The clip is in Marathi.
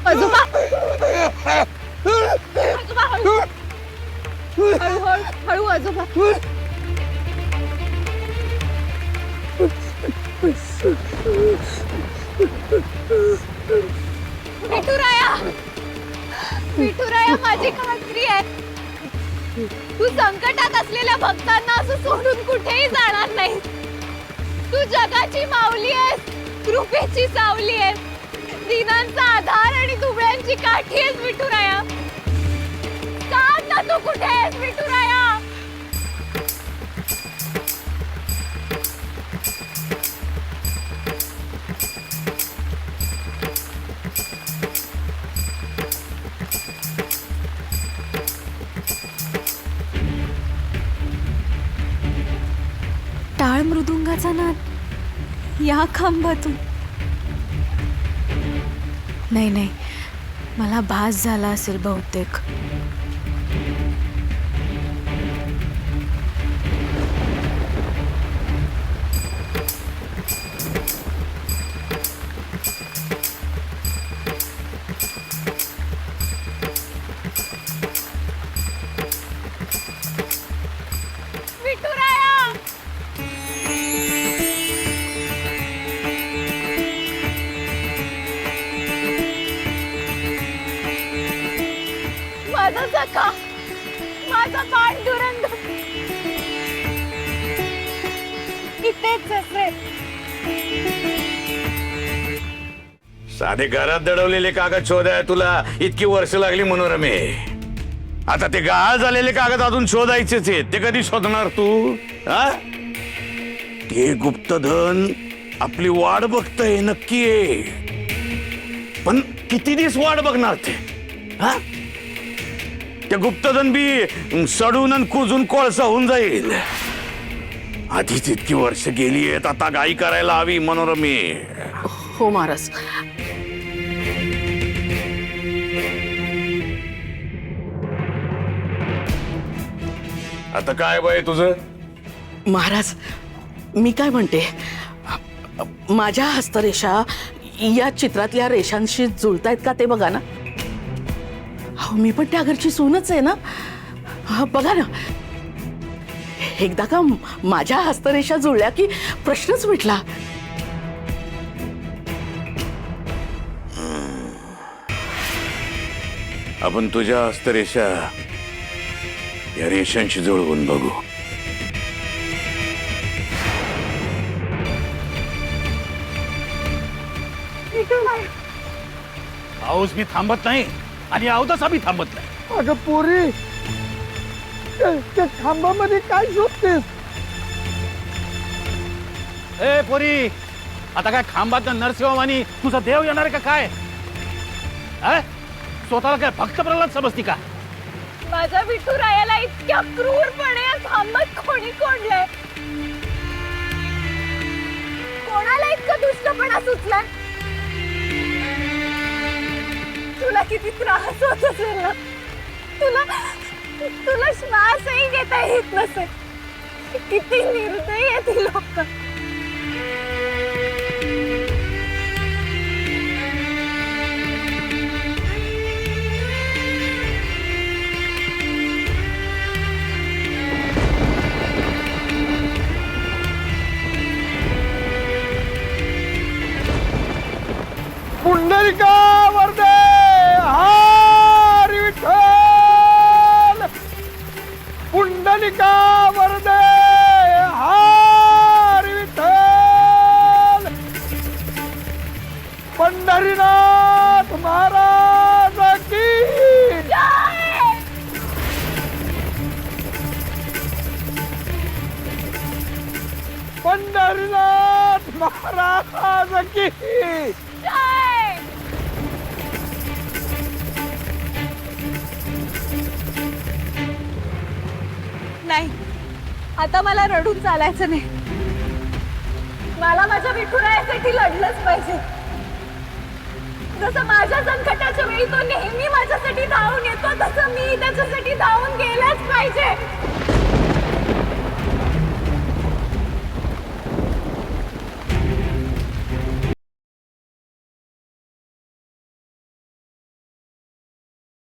आजोबा आजोबा हळू हळू हळू आजोबा. विठुराया माझी खात्री आहे तू संकटात असलेल्या भक्तांना असं सोडून कुठेही जाणार नाही. तू जगाची माऊली आहेस, कृपेची सावली आहेस, दीनांचा आधार आणि दुबळ्यांची काठी आहेस विठुराया. सांग ना तू कुठे आहेस विठुराया. टाळ मृदुंगाचा नाद या खांबातून. नाही नाही, मला भास झाला असेल बहुतेक. माझा सखा, माझा पांडुरंग इथेच असेल. साधे घरात दडवलेले कागद शोधाय तुला इतकी वर्ष लागली मनोरमे. आता ते गहाळ झालेले कागद अजून शोधायचेच आहेत. ते कधी शोधणार तू? हा, ते गुप्तधन आपली वाट बघतय नक्की आहे, पण किती दिवस वाट बघणार ते? हा, ते गुप्तधन बी सडून आणि कुजून कोळसा होऊन जाईल. आधीच इतकी वर्ष गेली आहेत, आता घाई करायला हवी मनोरमे. हो महाराज. आता काय बाय तुझं? महाराज, मी काय म्हणते, माझ्या हस्तरेषा या चित्रातल्या रेषांशी जुळतायत का ते बघा ना. हो, मी पण त्या घरची सूनच आहे ना. हा, बघा ना, एकदा का माझ्या हस्तरेषा जुळल्या की प्रश्नच मिटला. आपण तुझ्या हस्तरेषा या रेषांशी जुळवून बघू. पाऊस मी थांबत नाही आणि अवदसा मी थांबत नाही. अगं पोरी, त्या खांबामध्ये काय शोधतेस? ए पोरी, आता काय खांबात नरसिंहवानी तुझा देव येणार का काय? स्वतःला काय भक्त प्रल्हाद समजती का? माझ्या विठुरायाला इतक्या क्रूरपणे या खांबात कोणी कोंडलंय? कोणाला इतका दुष्टपणा सुचलाय? तुला किती त्रास होत असेल ना. तुला श्वासही घेता येत नसेल. किती निर्दयी आहेत ही लोक. पुंडलिका वरदे हरी विठ्ठल. पुंडलिका वरदे हरी विठ्ठल. पंढरीनाथ महाराज की जय. पंढरीनाथ महाराज की जय. नाही, आता मला रडून चालायचं नाही. मला माझ्या विठुरायासाठी लढलंच पाहिजे. जसं माझ्या संकटाच्या वेळी तो नेहमी माझ्यासाठी धावून येतो, तसं मी त्याच्यासाठी धावून गेलंच पाहिजे.